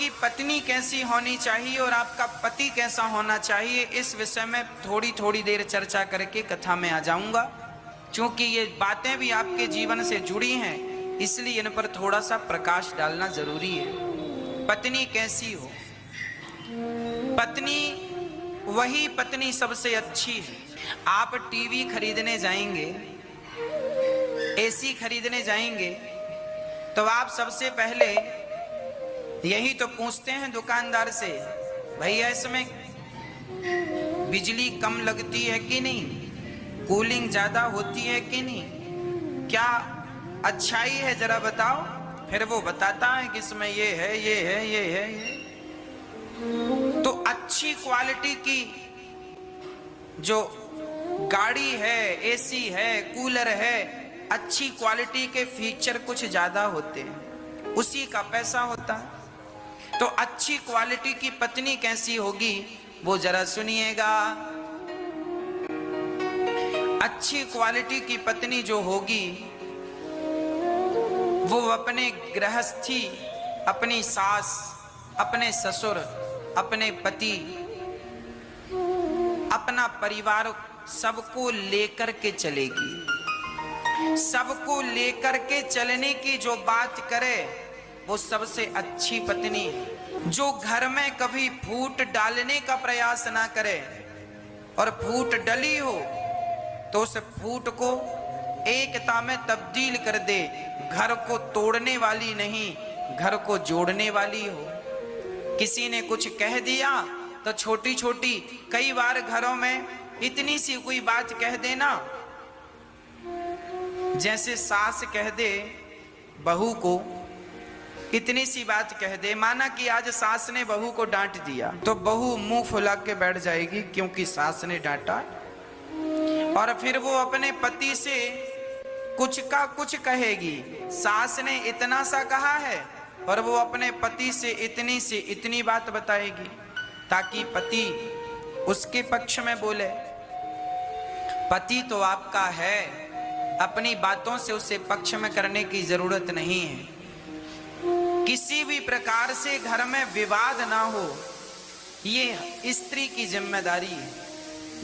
आपकी पत्नी कैसी होनी चाहिए और आपका पति कैसा होना चाहिए, इस विषय में थोड़ी थोड़ी देर चर्चा करके कथा में आ जाऊंगा। क्योंकि ये बातें भी आपके जीवन से जुड़ी हैं, इसलिए इन पर थोड़ा सा प्रकाश डालना जरूरी है। पत्नी कैसी हो? पत्नी वही पत्नी सबसे अच्छी है। आप टीवी खरीदने जाएंगे, एसी खरीदने जाएंगे, तो आप सबसे पहले यही तो पूछते हैं दुकानदार से, भैया इसमें बिजली कम लगती है कि नहीं, कूलिंग ज्यादा होती है कि नहीं, क्या अच्छाई है जरा बताओ। फिर वो बताता है कि इसमें ये है, ये है, ये है, ये। तो अच्छी क्वालिटी की जो गाड़ी है, एसी है, कूलर है, अच्छी क्वालिटी के फीचर कुछ ज्यादा होते हैं, उसी का पैसा होता है। तो अच्छी क्वालिटी की पत्नी कैसी होगी वो जरा सुनिएगा। अच्छी क्वालिटी की पत्नी जो होगी वो अपने गृहस्थी, अपनी सास, अपने ससुर, अपने पति, अपना परिवार सबको लेकर के चलेगी। सबको लेकर के चलने की जो बात करे वो सबसे अच्छी पत्नी है। जो घर में कभी फूट डालने का प्रयास ना करे और फूट डली हो तो उस फूट को एकता में तब्दील कर दे, घर को तोड़ने वाली नहीं, घर को जोड़ने वाली हो। किसी ने कुछ कह दिया तो छोटी छोटी, कई बार घरों में इतनी सी कोई बात कह देना, जैसे सास कह दे बहू को, इतनी सी बात कह दे, माना कि आज सास ने बहू को डांट दिया तो बहू मुंह फुला के बैठ जाएगी क्योंकि सास ने डांटा। और फिर वो अपने पति से कुछ का कुछ कहेगी, सास ने इतना सा कहा है, और वो अपने पति से इतनी बात बताएगी ताकि पति उसके पक्ष में बोले। पति तो आपका है, अपनी बातों से उसे पक्ष में करने की जरूरत नहीं है। किसी भी प्रकार से घर में विवाद ना हो, ये स्त्री की जिम्मेदारी है।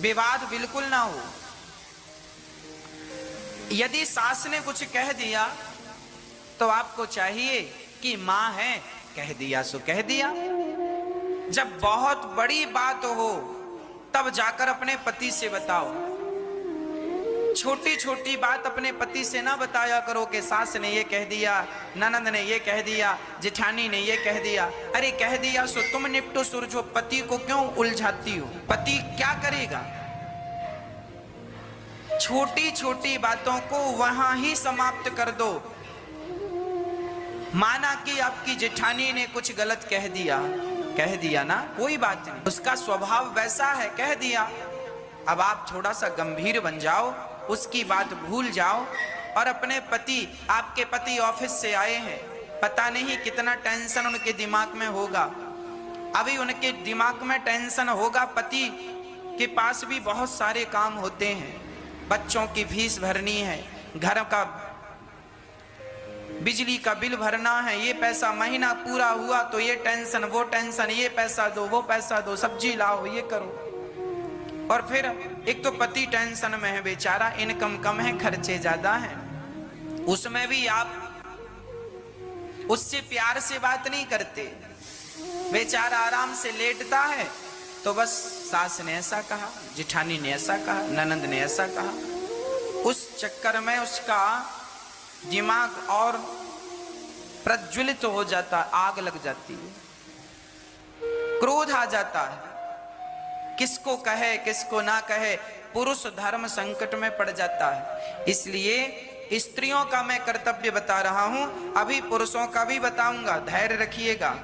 विवाद बिल्कुल ना हो। यदि सास ने कुछ कह दिया तो आपको चाहिए कि मां है, कह दिया सो कह दिया। जब बहुत बड़ी बात हो तब जाकर अपने पति से बताओ। छोटी छोटी बात अपने पति से ना बताया करो कि सास ने ये कह दिया, ननद ने ये कह दिया, जेठानी ने ये कह दिया। अरे कह दिया सो तुम निपटो सुलझो, पति को क्यों उलझाती हो? पति क्या करेगा? छोटी छोटी बातों को वहां ही समाप्त कर दो। माना कि आपकी जेठानी ने कुछ गलत कह दिया ना, कोई बात नहीं, उसका स्वभाव वैसा है, कह दिया। अब आप थोड़ा सा गंभीर बन जाओ, उसकी बात भूल जाओ और अपने पति, आपके पति ऑफिस से आए हैं, पता नहीं कितना टेंशन उनके दिमाग में होगा। अभी उनके दिमाग में टेंशन होगा, पति के पास भी बहुत सारे काम होते हैं, बच्चों की फीस भरनी है, घर का बिजली का बिल भरना है, ये पैसा महीना पूरा हुआ तो ये टेंशन, वो टेंशन, ये पैसा दो, वो पैसा दो, सब्जी लाओ, ये करो। और फिर एक तो पति टेंशन में है बेचारा, इनकम कम है, खर्चे ज्यादा हैं, उसमें भी आप उससे प्यार से बात नहीं करते। बेचारा आराम से लेटता है तो बस सास ने ऐसा कहा, जेठानी ने ऐसा कहा, ननद ने ऐसा कहा। उस चक्कर में उसका दिमाग और प्रज्वलित हो जाता, आग लग जाती है, क्रोध आ जाता है, किसको कहे किसको ना कहे, पुरुष धर्म संकट में पड़ जाता है। इसलिए स्त्रियों का मैं कर्तव्य बता रहा हूं, अभी पुरुषों का भी बताऊंगा, धैर्य रखिएगा।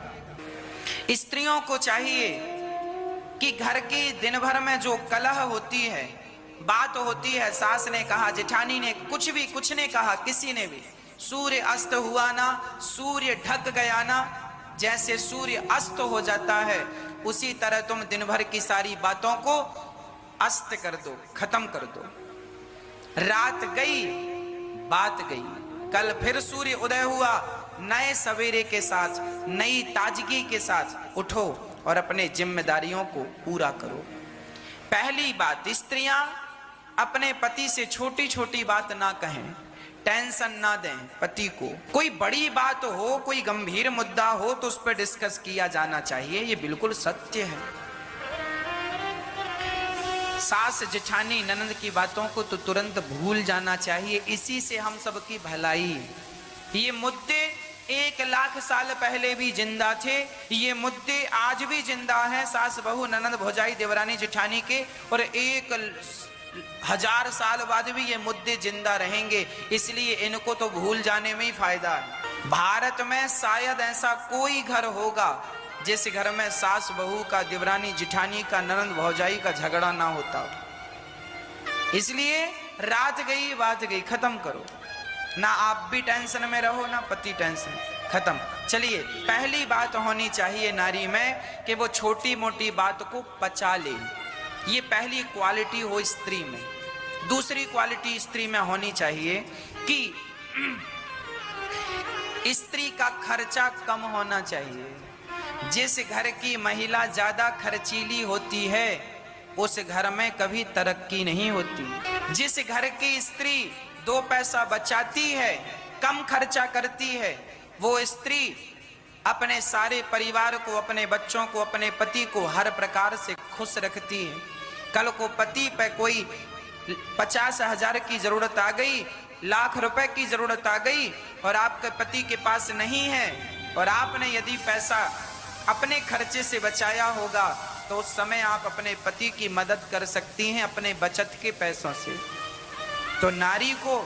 स्त्रियों को चाहिए कि घर की दिन भर में जो कलह होती है, बात होती है, सास ने कहा, जेठानी ने कुछ ने कहा, किसी ने भी, सूर्य अस्त हुआ ना, सूर्य ढक गया ना, जैसे सूर्य अस्त हो जाता है उसी तरह तुम दिन भर की सारी बातों को अस्त कर दो, खत्म कर दो। रात गई, बात गई, कल फिर सूर्य उदय हुआ, नए सवेरे के साथ, नई ताजगी के साथ उठो और अपने जिम्मेदारियों को पूरा करो। पहली बात, स्त्रियां अपने पति से छोटी छोटी बात ना कहें, टेंशन ना दें पति को। कोई बड़ी बात हो, कोई गंभीर मुद्दा हो तो उस पर डिस्कस किया जाना चाहिए, ये बिल्कुल सत्य है। सास जेठानी ननद की बातों को तो तुरंत भूल जाना चाहिए, इसी से हम सबकी भलाई। ये मुद्दे 1 लाख साल पहले भी जिंदा थे, ये मुद्दे आज भी जिंदा हैं, सास बहू ननद भौजाई देवरानी जेठानी के, और 1000 साल बाद भी ये मुद्दे जिंदा रहेंगे। इसलिए इनको तो भूल जाने में ही फायदा है। भारत में शायद ऐसा कोई घर होगा जिस घर में सास बहू का, देवरानी जेठानी का, ननद भौजाई का झगड़ा ना होता। इसलिए रात गई बात गई, खत्म करो। ना आप भी टेंशन में रहो, ना पति टेंशन, खत्म। चलिए, पहली बात होनी चाहिए नारी में कि वो छोटी मोटी बात को पचा ले। ये पहली क्वालिटी हो स्त्री में। दूसरी क्वालिटी स्त्री में होनी चाहिए कि स्त्री का खर्चा कम होना चाहिए। जिस घर की महिला ज्यादा खर्चीली होती है उस घर में कभी तरक्की नहीं होती। जिस घर की स्त्री 2 पैसा बचाती है, कम खर्चा करती है, वो स्त्री अपने सारे परिवार को, अपने बच्चों को, अपने पति को हर प्रकार से खुश रखती है। कल को पति पे कोई 50,000 की जरूरत आ गई, लाख रुपए की जरूरत आ गई और आपके पति के पास नहीं है, और आपने यदि पैसा अपने खर्चे से बचाया होगा तो उस समय आप अपने पति की मदद कर सकती हैं अपने बचत के पैसों से। तो नारी को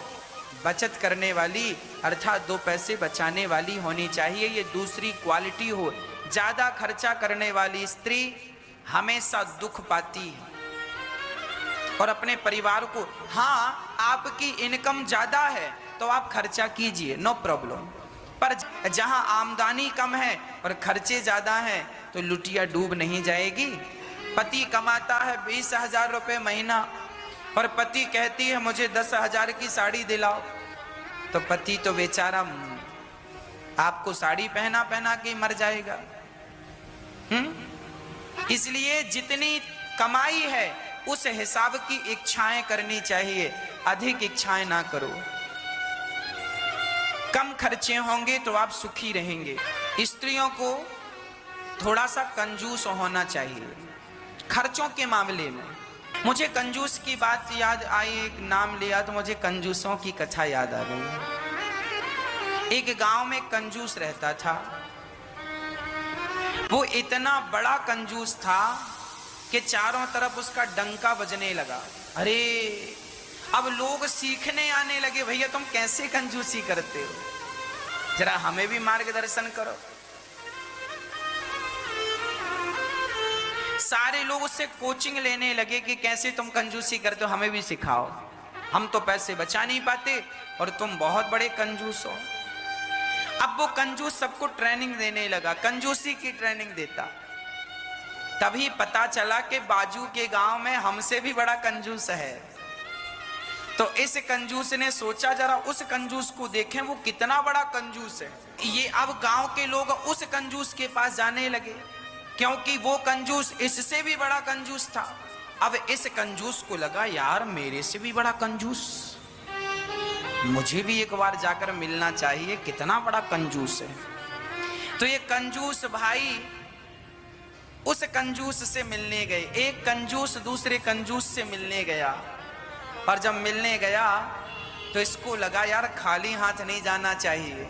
बचत करने वाली अर्थात 2 पैसे बचाने वाली होनी चाहिए, ये दूसरी क्वालिटी हो। ज्यादा खर्चा करने वाली स्त्री हमेशा दुख पाती है और अपने परिवार को, हाँ आपकी इनकम ज्यादा है तो आप खर्चा कीजिए, नो प्रॉब्लम, पर जहां आमदनी कम है और खर्चे ज्यादा हैं तो लुटिया डूब नहीं जाएगी। पति कमाता है 20,000 रुपए महीना और पति कहती है मुझे 10,000 की साड़ी दिलाओ, तो पति तो बेचारा आपको साड़ी पहना पहना के मर जाएगा। इसलिए जितनी कमाई है उस हिसाब की इच्छाएं करनी चाहिए, अधिक इच्छाएं ना करो। कम खर्चे होंगे तो आप सुखी रहेंगे। स्त्रियों को थोड़ा सा कंजूस होना चाहिए खर्चों के मामले में। मुझे कंजूस की बात याद आई, एक नाम लिया तो मुझे कंजूसों की कथा याद आ गई। एक गांव में कंजूस रहता था, वो इतना बड़ा कंजूस था कि चारों तरफ उसका डंका बजने लगा। अरे अब लोग सीखने आने लगे, भैया तुम कैसे कंजूसी करते हो, जरा हमें भी मार्गदर्शन करो। सारे लोग उससे कोचिंग लेने लगे कि कैसे तुम कंजूसी करते हो, हमें भी सिखाओ, हम तो पैसे बचा नहीं पाते और तुम बहुत बड़े कंजूस हो। अब वो कंजूस सबको ट्रेनिंग देने लगा, कंजूसी की ट्रेनिंग देता। तभी पता चला कि बाजू के गांव में हमसे भी बड़ा कंजूस है। तो इस कंजूस ने सोचा जरा उस कंजूस को देखें वो कितना बड़ा कंजूस है। ये अब गांव के लोग उस कंजूस के पास जाने लगे क्योंकि वो कंजूस इससे भी बड़ा कंजूस था। अब इस कंजूस को लगा यार मेरे से भी बड़ा कंजूस, मुझे भी एक बार जाकर मिलना चाहिए, कितना बड़ा कंजूस है। तो ये कंजूस भाई उस कंजूस से मिलने गए। एक कंजूस दूसरे कंजूस से मिलने गया और जब मिलने गया तो इसको लगा यार खाली हाथ नहीं जाना चाहिए,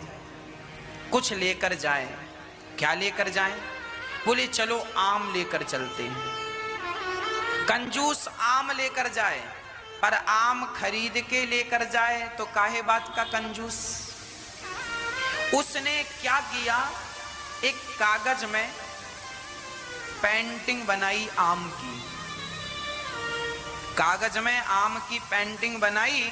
कुछ लेकर जाएं। क्या लेकर जाएं? बोले चलो आम लेकर चलते हैं। कंजूस आम लेकर जाए, पर आम खरीद के लेकर जाए तो काहे बात का कंजूस। उसने क्या किया, एक कागज में पेंटिंग बनाई आम की, कागज में आम की पेंटिंग बनाई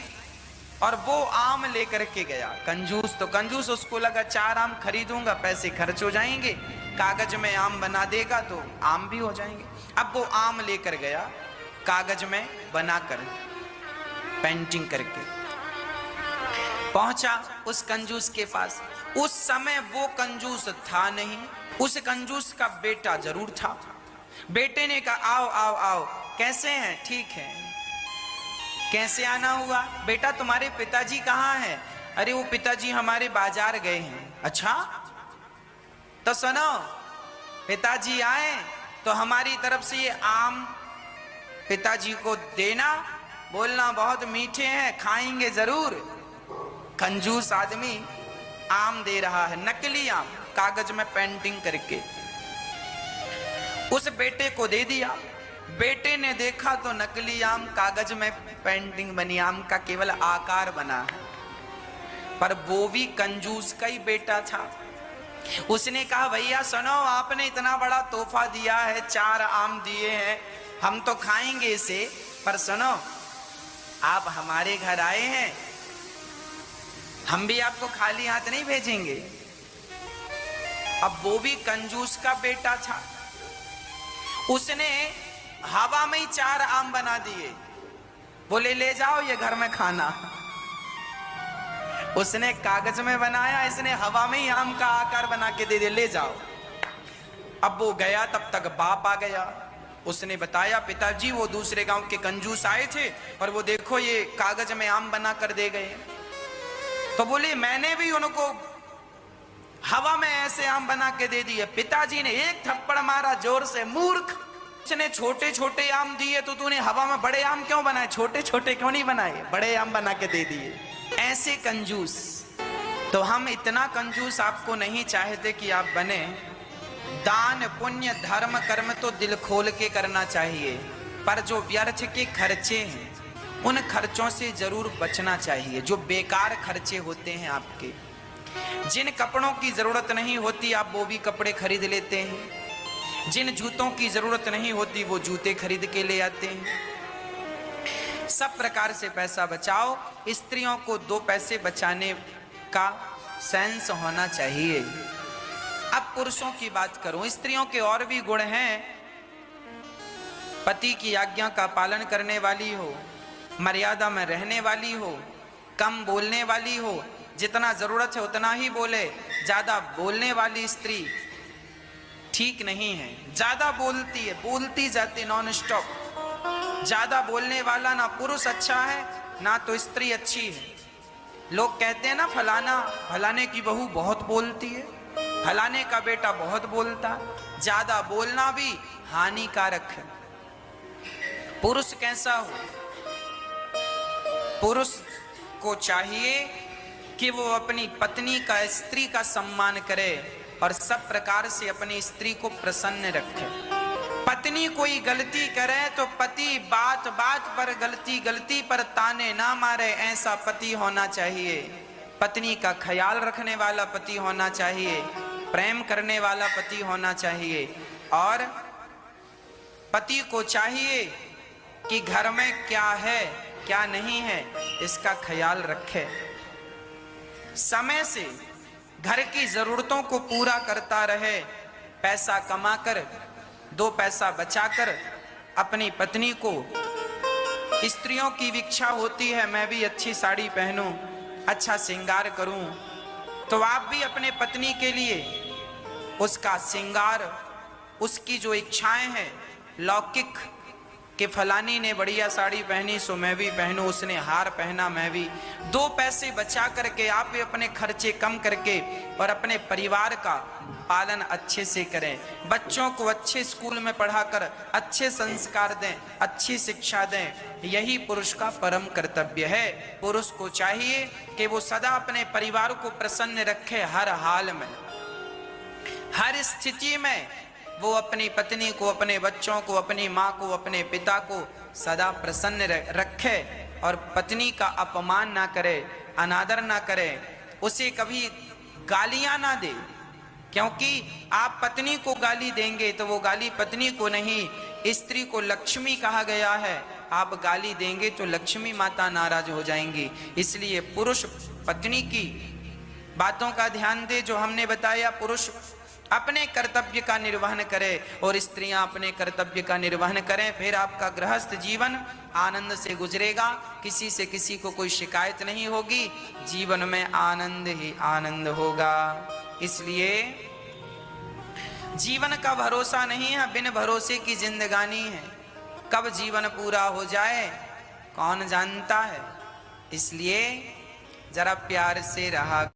और वो आम लेकर के गया। कंजूस तो कंजूस, उसको लगा 4 आम खरीदूंगा पैसे खर्च हो जाएंगे, कागज में आम बना देगा तो आम भी हो जाएंगे। अब वो आम लेकर गया कागज में बनाकर पेंटिंग करके, पहुंचा उस कंजूस के पास। उस समय वो कंजूस था नहीं, उस कंजूस का बेटा जरूर था। बेटे ने कहा आओ आओ आओ, कैसे हैं? ठीक है। कैसे आना हुआ? बेटा तुम्हारे पिताजी कहाँ हैं? अरे वो पिताजी हमारे बाजार गए हैं। अच्छा, तो सुनो, पिताजी आए तो हमारी तरफ से ये आम पिताजी को देना, बोलना बहुत मीठे हैं, खाएंगे जरूर। कंजूस आदमी आम दे रहा है, नकली आम, कागज में पेंटिंग करके। उस बेटे को दे दिया। बेटे ने देखा तो नकली आम, कागज में पेंटिंग बनी, आम का केवल आकार बना है, पर वो भी कंजूस का ही बेटा था। उसने कहा भैया सुनो, आपने इतना बड़ा तोहफा दिया है, 4 आम दिए हैं, हम तो खाएंगे इसे, पर सुनो, आप हमारे घर आए हैं, हम भी आपको खाली हाथ नहीं भेजेंगे। अब वो भी कंजूस का बेटा था। उसने हवा में ही 4 आम बना दिए, बोले ले जाओ ये घर में खाना। उसने कागज में बनाया, इसने हवा में ही आम का आकार बना के दे दिया, ले जाओ। अब वो गया, तब तक बाप आ गया। उसने बताया पिताजी वो दूसरे गांव के कंजूस आए थे और वो देखो ये कागज में आम बना कर दे गए। तो बोले मैंने भी उनको हवा में ऐसे आम बना के दे दिए। पिताजी ने एक थप्पड़ मारा जोर से, मूर्ख, उसने छोटे छोटे आम दिए तो तूने हवा में बड़े आम क्यों बनाए? छोटे छोटे क्यों नहीं बनाए? बड़े आम बना के दे दिए। ऐसे कंजूस। तो हम इतना कंजूस आपको नहीं चाहते कि आप बने। दान पुण्य धर्म कर्म तो दिल खोल के करना चाहिए, पर जो व्यर्थ के खर्चे हैं उन खर्चों से जरूर बचना चाहिए, जो बेकार खर्चे होते हैं आपके। जिन कपड़ों की जरूरत नहीं होती आप वो भी कपड़े खरीद लेते हैं, जिन जूतों की जरूरत नहीं होती वो जूते खरीद के ले आते हैं। सब प्रकार से पैसा बचाओ। स्त्रियों को 2 पैसे बचाने का सेंस होना चाहिए। अब पुरुषों की बात करूं, स्त्रियों के और भी गुण हैं। पति की आज्ञा का पालन करने वाली हो, मर्यादा में रहने वाली हो, कम बोलने वाली हो, जितना जरूरत है उतना ही बोले। ज्यादा बोलने वाली स्त्री ठीक नहीं है, ज्यादा बोलती है, बोलती जाती नॉन स्टॉप। ज्यादा बोलने वाला ना पुरुष अच्छा है ना तो स्त्री अच्छी है। लोग कहते हैं ना फलाने की बहू बहुत बोलती है, फलाने का बेटा बहुत बोलता है। ज्यादा बोलना भी हानिकारक है। पुरुष कैसा हो? पुरुष को चाहिए कि वो अपनी पत्नी का, स्त्री का सम्मान करे और सब प्रकार से अपनी स्त्री को प्रसन्न रखे। पत्नी कोई गलती करे तो पति बात बात पर गलती पर ताने ना मारे, ऐसा पति होना चाहिए। पत्नी का ख्याल रखने वाला पति होना चाहिए, प्रेम करने वाला पति होना चाहिए। और पति को चाहिए कि घर में क्या है क्या नहीं है इसका ख्याल रखे। समय से घर की जरूरतों को पूरा करता रहे, पैसा कमाकर 2 पैसा बचाकर अपनी पत्नी को, स्त्रियों की इच्छा होती है मैं भी अच्छी साड़ी पहनूं, अच्छा श्रृंगार करूं, तो आप भी अपने पत्नी के लिए उसका श्रृंगार, उसकी जो इच्छाएं हैं लौकिक कि फलानी ने बढ़िया साड़ी पहनी सो मैं भी पहनूं, उसने हार पहना मैं भी, 2 पैसे बचा करके आप भी अपने खर्चे कम करके और अपने परिवार का पालन अच्छे से करें। बच्चों को अच्छे स्कूल में पढ़ाकर अच्छे संस्कार दें, अच्छी शिक्षा दें। यही पुरुष का परम कर्तव्य है। पुरुष को चाहिए कि वो सदा अपने परिवार को प्रसन्न रखे, हर हाल में, हर स्थिति में वो अपनी पत्नी को, अपने बच्चों को, अपनी माँ को, अपने पिता को सदा प्रसन्न रखे और पत्नी का अपमान ना करे, अनादर ना करे, उसे कभी गालियां ना दे। क्योंकि आप पत्नी को गाली देंगे तो वो गाली पत्नी को नहीं, स्त्री को लक्ष्मी कहा गया है, आप गाली देंगे तो लक्ष्मी माता नाराज हो जाएंगी। इसलिए पुरुष पत्नी की बातों का ध्यान दे, जो हमने बताया, पुरुष अपने कर्तव्य का निर्वहन करें और स्त्रियां अपने कर्तव्य का निर्वहन करें, फिर आपका गृहस्थ जीवन आनंद से गुजरेगा, किसी से किसी को कोई शिकायत नहीं होगी, जीवन में आनंद ही आनंद होगा। इसलिए जीवन का भरोसा नहीं है, बिन भरोसे की जिंदगानी है। कब जीवन पूरा हो जाए कौन जानता है। इसलिए जरा प्यार से रहा